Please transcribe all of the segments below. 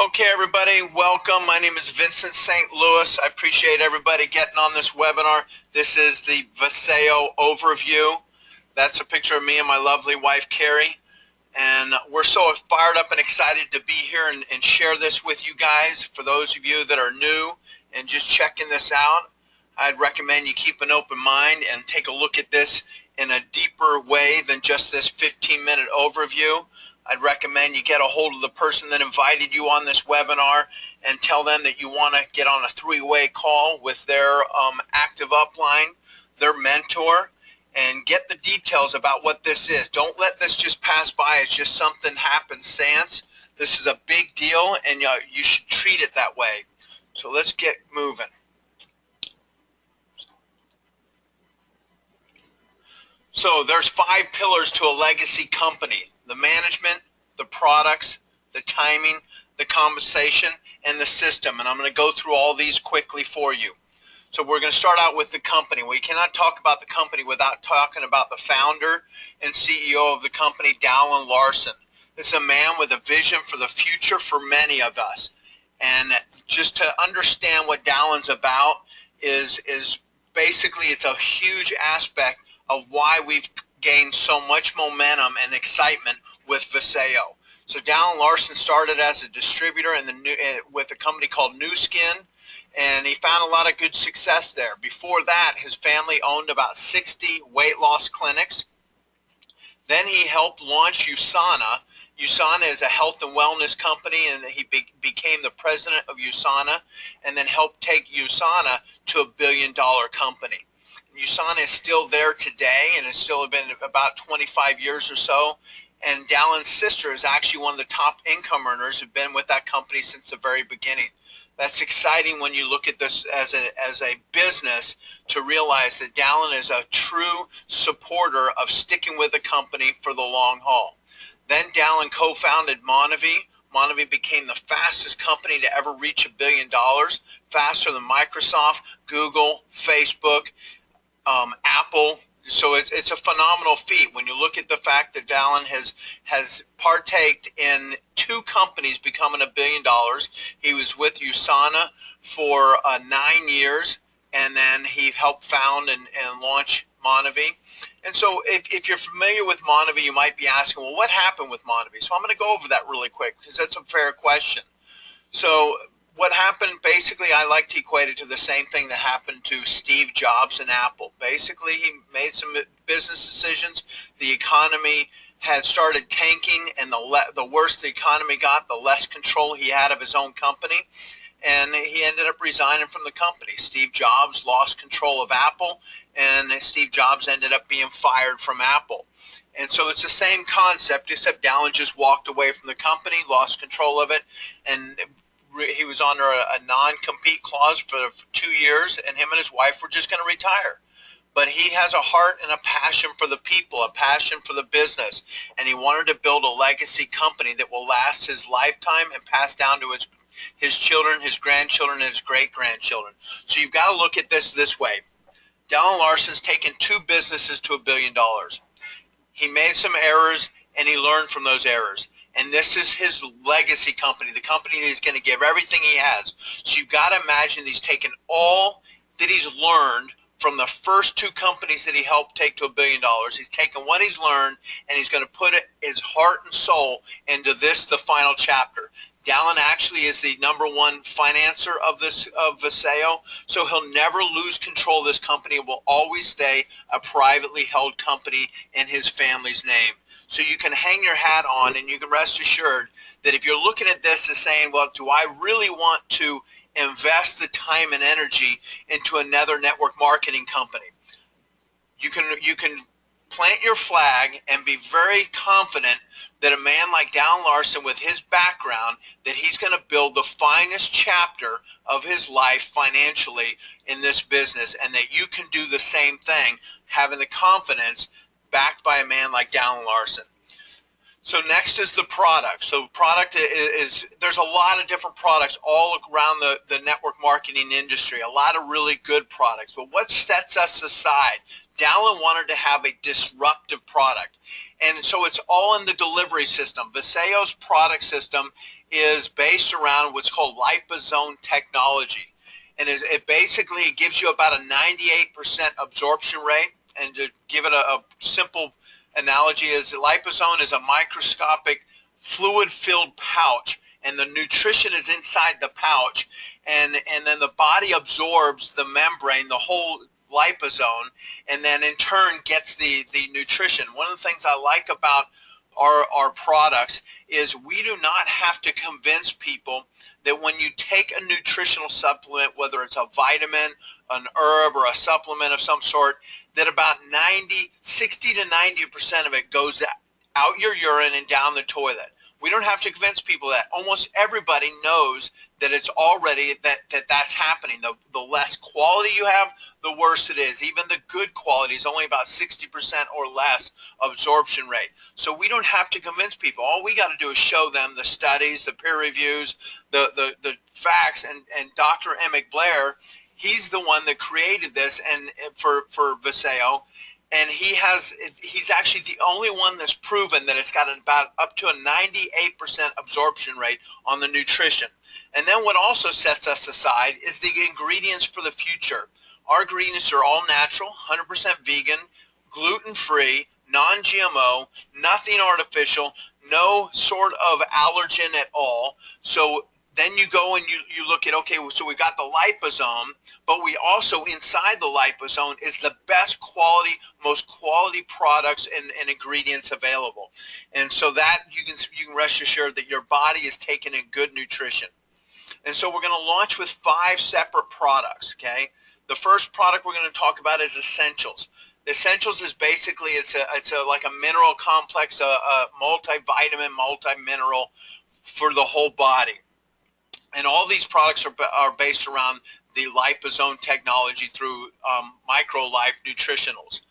Okay, everybody, welcome. My name is Vincent St. Louis. I appreciate everybody getting on this webinar. This is the Vasayo Overview. That's a picture of me and my lovely wife, Carrie. And we're so fired up and excited to be here and share this with you guys. For those of you that are new and just checking this out, I'd recommend you keep an open mind and take a look at this in a deeper way than just this 15-minute overview. I'd recommend you get a hold of the person that invited you on this webinar and tell them that you want to get on a three-way call with their active upline, their mentor, and get the details about what this is. Don't let this just pass by. It's just something happenstance. This is a big deal, and you should treat it that way. So let's get moving. So there's 5 pillars to a legacy company: the management, the products, the timing, the compensation, and the system. And I'm going to go through all these quickly for you. So we're going to start out with the company. We cannot talk about the company without talking about the founder and CEO of the company, Larson. This is a man with a vision for the future for many of us. And just to understand what Dallon's about is basically it's a huge aspect of why we've gained so much momentum and excitement with Vasayo. So Larson started as a distributor with a company called New Skin, and he found a lot of good success there. Before that, his family owned about 60 weight loss clinics. Then he helped launch USANA. USANA is a health and wellness company, and he became the president of USANA, and then helped take USANA to a billion-dollar company. USANA is still there today, and it's still been about 25 years or so. And Dallon's sister is actually one of the top income earners who've been with that company since the very beginning. That's exciting when you look at this as a business, to realize that Dallon is a true supporter of sticking with the company for the long haul. Then Dallon co-founded Monavie. Monavie became the fastest company to ever reach $1 billion, faster than Microsoft, Google, Facebook, Apple. So it's a phenomenal feat when you look at the fact that Dallon has partaked in 2 companies becoming $1 billion. He was with USANA for 9 years, and then he helped found and launch Monavie. And so if you're familiar with Monavie, you might be asking, well, what happened with Monavie? So I'm going to go over that really quick because that's a fair question. So what happened, basically, I like to equate it to the same thing that happened to Steve Jobs and Apple. Basically, he made some business decisions. The economy had started tanking, and the worse the economy got, the less control he had of his own company, and he ended up resigning from the company. Steve Jobs lost control of Apple, and Steve Jobs ended up being fired from Apple. And so it's the same concept, except Dallon just walked away from the company, lost control of it, and he was under a non-compete clause for 2 years, and him and his wife were just going to retire. But he has a heart and a passion for the people, a passion for the business, and he wanted to build a legacy company that will last his lifetime and pass down to his children, his grandchildren, and his great-grandchildren. So you've got to look at this way. Dallon Larson's taken 2 businesses to $1 billion. He made some errors, and he learned from those errors. And this is his legacy company, the company that he's going to give everything he has. So you've got to imagine he's taken all that he's learned from the first 2 companies that he helped take to $1 billion. He's taken what he's learned, and he's going to put his heart and soul into this, the final chapter. Dallon actually is the #1 financer of Vasayo, so he'll never lose control of this company. It will always stay a privately held company in his family's name. So you can hang your hat on, and you can rest assured that if you're looking at this as saying, well, do I really want to invest the time and energy into another network marketing company? You can plant your flag and be very confident that a man like Dallon Larson, with his background, that he's going to build the finest chapter of his life financially in this business, and that you can do the same thing, having the confidence backed by a man like Dallon Larson. So next is the product. So product is there's a lot of different products all around the network marketing industry, a lot of really good products. But what sets us aside? Dallon wanted to have a disruptive product. And so it's all in the delivery system. Vasayo's product system is based around what's called liposome technology. And it basically gives you about a 98% absorption rate. And to give it a simple analogy, is liposome is a microscopic fluid-filled pouch, and the nutrition is inside the pouch, and then the body absorbs the membrane, the whole liposome, and then in turn gets the nutrition. One of the things I like about our products is we do not have to convince people that when you take a nutritional supplement, whether it's a vitamin, an herb, or a supplement of some sort, that about 60 to 90% of it goes out your urine and down the toilet. We don't have to convince people that. Almost everybody knows that it's already that's happening. The less quality you have, the worse it is. Even the good quality is only about 60% or less absorption rate. So we don't have to convince people. All we got to do is show them the studies, the peer reviews, the facts. And Dr. Emmett Blair, he's the one that created this and for Vasayo. And he's actually the only one that's proven that it's got about up to a 98% absorption rate on the nutrition. And then what also sets us aside is the ingredients for the future. Our ingredients are all natural, 100% vegan, gluten-free, non-GMO, nothing artificial, no sort of allergen at all. So then you go and you look at, okay, so we got the liposome, but we also, inside the liposome, is the best quality, most quality products and ingredients available. And so that you can rest assured that your body is taking in good nutrition. And so we're going to launch with 5 separate products, okay? The first product we're going to talk about is Essentials. Essentials is basically, it's like a mineral complex, a multivitamin, multi-mineral for the whole body. And all these products are based around the liposome technology through MicroLife Nutritionals.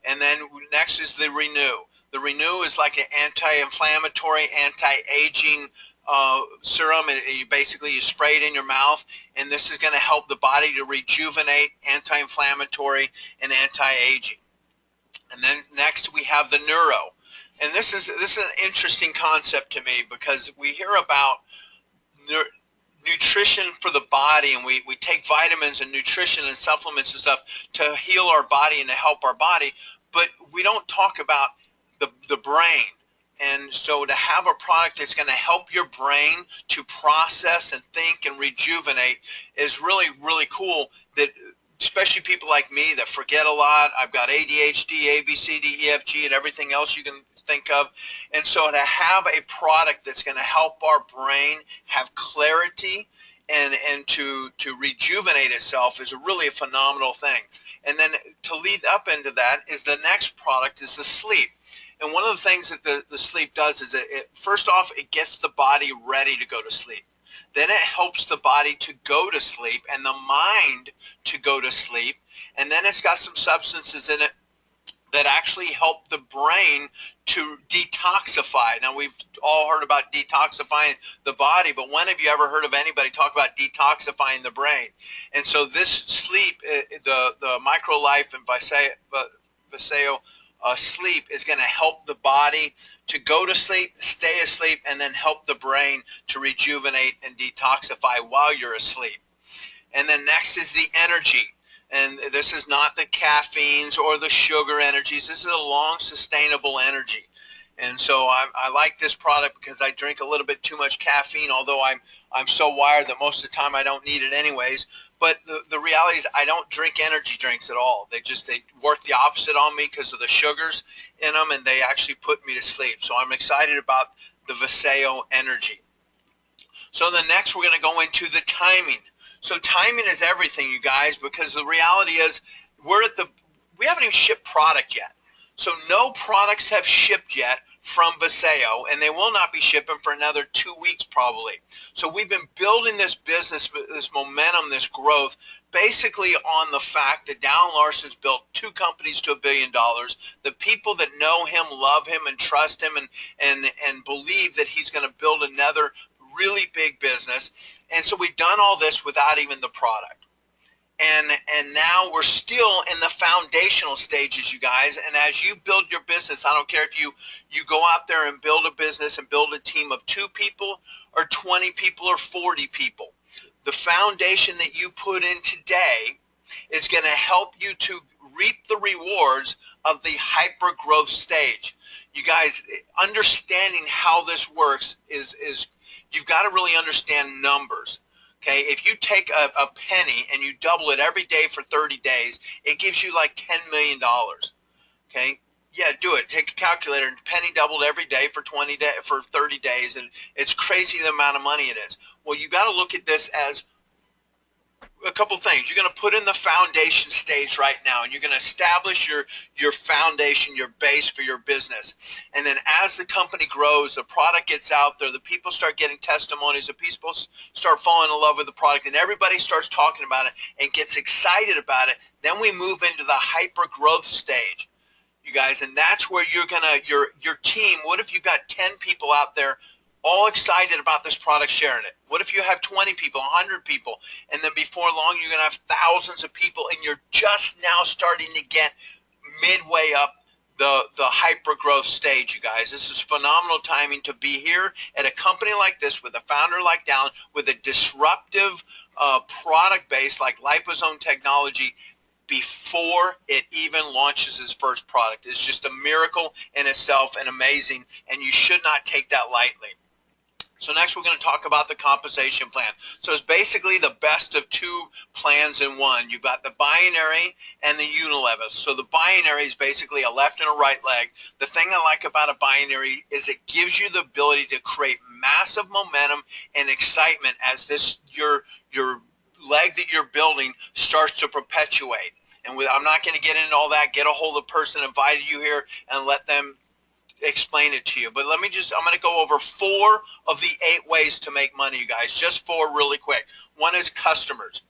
And then next is the Renew. The Renew is like an anti-inflammatory, anti-aging serum. You spray it in your mouth, and this is going to help the body to rejuvenate, anti-inflammatory, and anti-aging. And then next we have the Neuro. And this is an interesting concept to me, because we hear about nutrition for the body, and we take vitamins and nutrition and supplements and stuff to heal our body and to help our body, but we don't talk about the brain. And so to have a product that's going to help your brain to process and think and rejuvenate is really, really cool, that especially people like me that forget a lot. I've got ADHD, A, B, C, D, E, F, G, and everything else you can think of. And so to have a product that's going to help our brain have clarity and to rejuvenate itself is really a phenomenal thing. And then to lead up into that is the next product is the Sleep. And one of the things that the Sleep does is first off, it gets the body ready to go to sleep. Then it helps the body to go to sleep and the mind to go to sleep. And then it's got some substances in it that actually help the brain to detoxify. Now, we've all heard about detoxifying the body, but when have you ever heard of anybody talk about detoxifying the brain? And so this Sleep, the MicroLife and Vasayo Sleep is going to help the body to go to sleep, stay asleep, and then help the brain to rejuvenate and detoxify while you're asleep. And then next is the Energy. And this is not the caffeines or the sugar energies. This is a long, sustainable energy. And so I like this product because I drink a little bit too much caffeine, although I'm so wired that most of the time I don't need it anyways. But the reality is I don't drink energy drinks at all. They work the opposite on me because of the sugars in them, and they actually put me to sleep. So I'm excited about the Vasayo Energy. So the next we're going to go into the timing. So timing is everything, you guys, because the reality is we haven't even shipped product yet. So no products have shipped yet from Vasayo, and they will not be shipping for another 2 weeks probably. So we've been building this business, this momentum, this growth, basically on the fact that Larson's built 2 companies to $1 billion. The people that know him, love him, and trust him, and believe that he's going to build another really big business. And so we've done all this without even the product. and now we're still in the foundational stages, you guys. And as you build your business, I don't care if you go out there and build a business and build a team of 2 people or 20 people or 40 people. The foundation that you put in today is going to help you to reap the rewards of the hyper growth stage. You guys, understanding how this works is you've got to really understand numbers. Okay, if you take a penny and you double it every day for 30 days, it gives you like $10 million. Okay, yeah, do it. Take a calculator and penny doubled every day for 30 days, and it's crazy the amount of money it is. Well, you got to look at this as a couple things. You're going to put in the foundation stage right now, and you're going to establish your foundation, your base for your business. And then as the company grows, the product gets out there, the people start getting testimonies, the people start falling in love with the product, and everybody starts talking about it and gets excited about it. Then we move into the hyper growth stage, you guys, and that's where you're going to, your team, what if you got 10 people out there all excited about this product, sharing it? What if you have 20 people, 100 people, and then before long you're going to have thousands of people, and you're just now starting to get midway up the hyper growth stage, you guys. This is phenomenal timing to be here at a company like this with a founder like Dallin, with a disruptive product base like liposome technology before it even launches its first product. It's just a miracle in itself and amazing, and you should not take that lightly. So next we're going to talk about the compensation plan. So it's basically the best of 2 plans in one. You've got the binary and the unilevel. So the binary is basically a left and a right leg. The thing I like about a binary is it gives you the ability to create massive momentum and excitement as this your leg that you're building starts to perpetuate. And I'm not going to get into all that. Get a hold of the person that invited you here and let them explain it to you. But I'm going to go over 4 of the 8 ways to make money, you guys. Just 4 really quick. One is customers.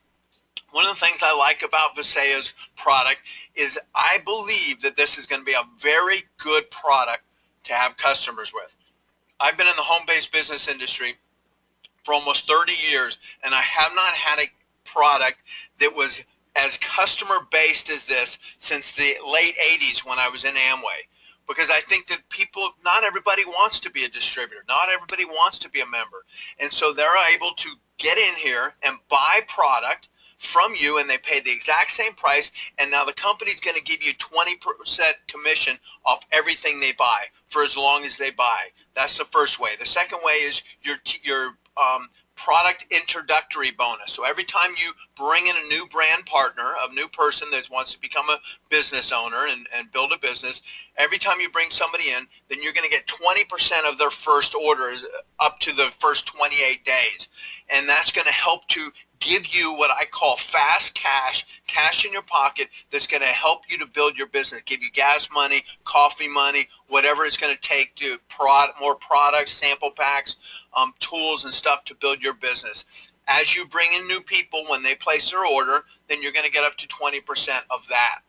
One of the things I like about Vasayo's product is I believe that this is going to be a very good product to have customers with. I've been in the home-based business industry for almost 30 years, and I have not had a product that was as customer-based as this since the late 80s when I was in Amway. Because I think that not everybody wants to be a distributor. Not everybody wants to be a member. And so they're able to get in here and buy product from you, and they pay the exact same price, and now the company's going to give you 20% commission off everything they buy for as long as they buy. That's the first way. The second way is your product introductory bonus. So every time you bring in a new brand partner, a new person that wants to become a business owner and build a business, every time you bring somebody in, then you're going to get 20% of their first orders up to the first 28 days. And that's going to help to give you what I call fast cash in your pocket that's going to help you to build your business, give you gas money, coffee money, whatever it's going to take to more products, sample packs, tools and stuff to build your business. As you bring in new people, when they place their order, then you're going to get up to 20% of that.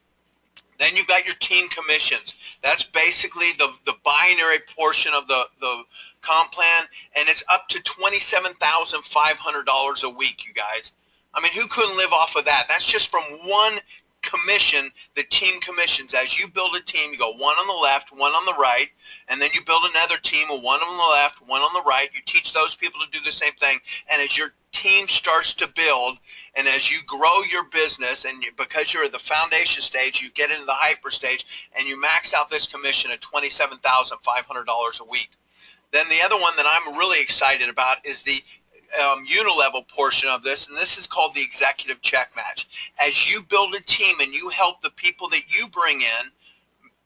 Then you've got your team commissions. That's basically the binary portion of the comp plan, and it's up to $27,500 a week, you guys. I mean, who couldn't live off of that? That's just from one commission, the team commissions. As you build a team, you go one on the left, one on the right, and then you build another team with one on the left, one on the right. You teach those people to do the same thing, and as your team starts to build, and as you grow your business, and because you're at the foundation stage, you get into the hyper stage, and you max out this commission at $27,500 a week. Then the other one that I'm really excited about is the unilevel portion of this, and this is called the executive check match. As you build a team and you help the people that you bring in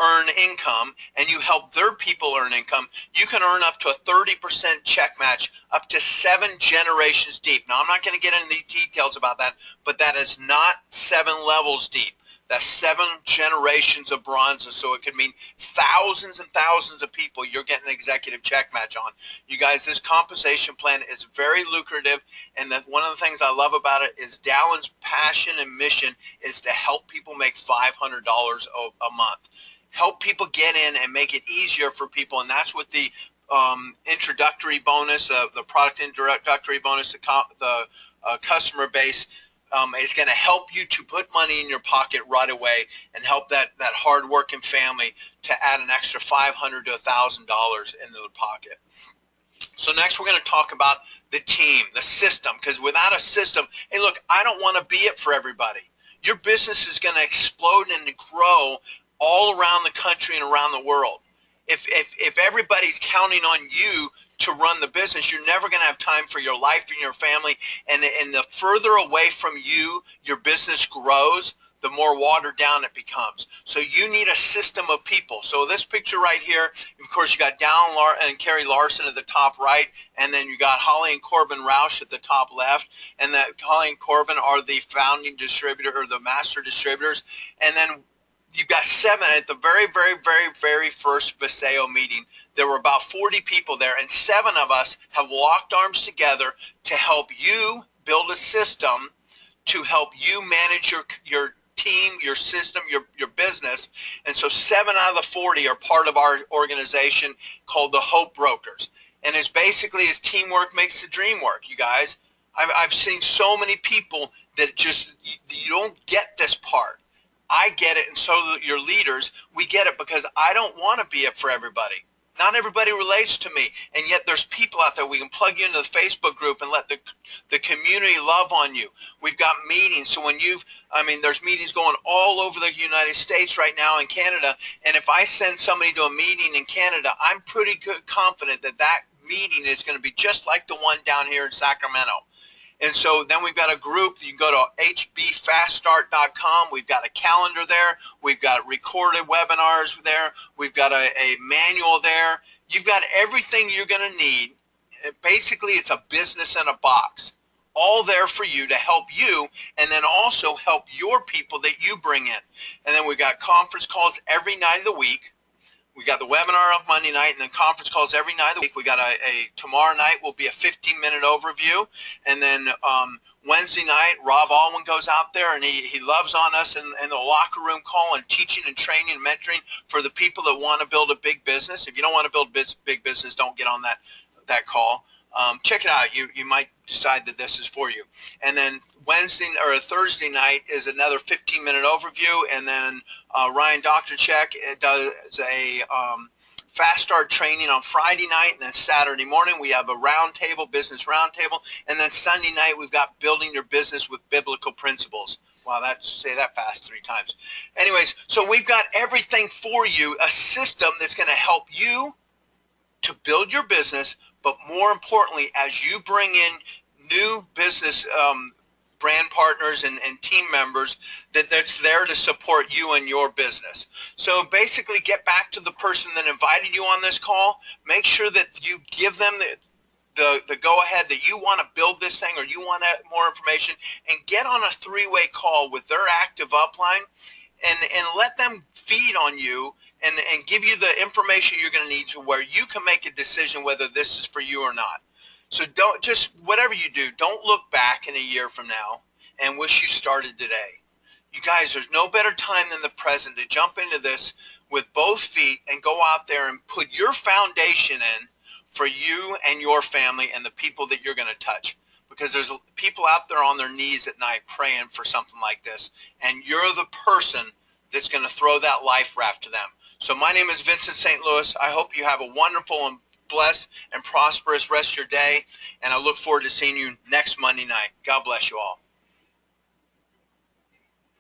earn income, and you help their people earn income, you can earn up to a 30% check match up to 7 generations deep. Now, I'm not going to get into the details about that, but that is not 7 levels deep. That's 7 generations of bronzes, so it could mean thousands and thousands of people you're getting an executive check match on. You guys, this compensation plan is very lucrative, and one of the things I love about it is Dallin's passion and mission is to help people make $500 a month. Help people get in and make it easier for people, and that's what the introductory bonus, the product introductory bonus, the customer base It's going to help you to put money in your pocket right away and help that hard-working family to add an extra $500 to $1,000 into the pocket. So next we're going to talk about the team, the system, because without a system, hey, look, I don't want to be it for everybody. Your business is going to explode and grow all around the country and around the world. If everybody's counting on you to run the business, you're never going to have time for your life and your family. And the further away from you your business grows, the more watered down it becomes. So you need a system of people. So this picture right here, of course, you got Dallin and Carrie Larson at the top right, and then you got Holly and Corbin Roush at the top left. And that Holly and Corbin are the founding distributor or the master distributors. And then you've got 7 at the very, very, very, very first Vasayo meeting. There were about 40 people there, and 7 of us have locked arms together to help you build a system to help you manage your team, your system, your business. And so 7 out of the 40 are part of our organization called the Hope Brokers. And it's basically as teamwork makes the dream work, you guys. I've seen so many people that just, you don't get this part. I get it, and so do your leaders. We get it because I don't want to be it for everybody. Not everybody relates to me, and yet there's people out there. We can plug you into the Facebook group and let the community love on you. We've got meetings, so when there's meetings going all over the United States right now and Canada, and if I send somebody to a meeting in Canada, I'm pretty confident that meeting is going to be just like the one down here in Sacramento. And so then we've got a group. You can go to hbfaststart.com. We've got a calendar there. We've got recorded webinars there. We've got a manual there. You've got everything you're going to need. Basically, it's a business in a box, all there for you to help you and then also help your people that you bring in. And then we've got conference calls every night of the week. We got the webinar on Monday night and then conference calls every night of the week. We got tomorrow night will be a 15-minute overview. And then Wednesday night, Rob Alwyn goes out there and he loves on us in the locker room call and teaching and training and mentoring for the people that want to build a big business. If you don't want to build big business, don't get on that call. Check it out. You might decide that this is for you. And then Thursday night is another 15-minute overview, and then Ryan Doktorchek does a fast start training on Friday night, and then Saturday morning we have a business roundtable, and then Sunday night we've got building your business with biblical principles. Wow, say that fast 3 times. Anyways, so we've got everything for you, a system that's going to help you to build your business, but more importantly, as you bring in new business brand partners and team members that's there to support you and your business. So basically get back to the person that invited you on this call. Make sure that you give them the go-ahead that you want to build this thing or you want more information, and get on a 3-way call with their active upline and let them feed on you and give you the information you're going to need to where you can make a decision whether this is for you or not. So whatever you do, don't look back in a year from now and wish you started today. You guys, there's no better time than the present to jump into this with both feet and go out there and put your foundation in for you and your family and the people that you're going to touch. Because there's people out there on their knees at night praying for something like this, and you're the person that's going to throw that life raft to them. So my name is Vincent St. Louis. I hope you have a wonderful and blessed and prosperous rest of your day, and I look forward to seeing you next Monday night. God bless you all.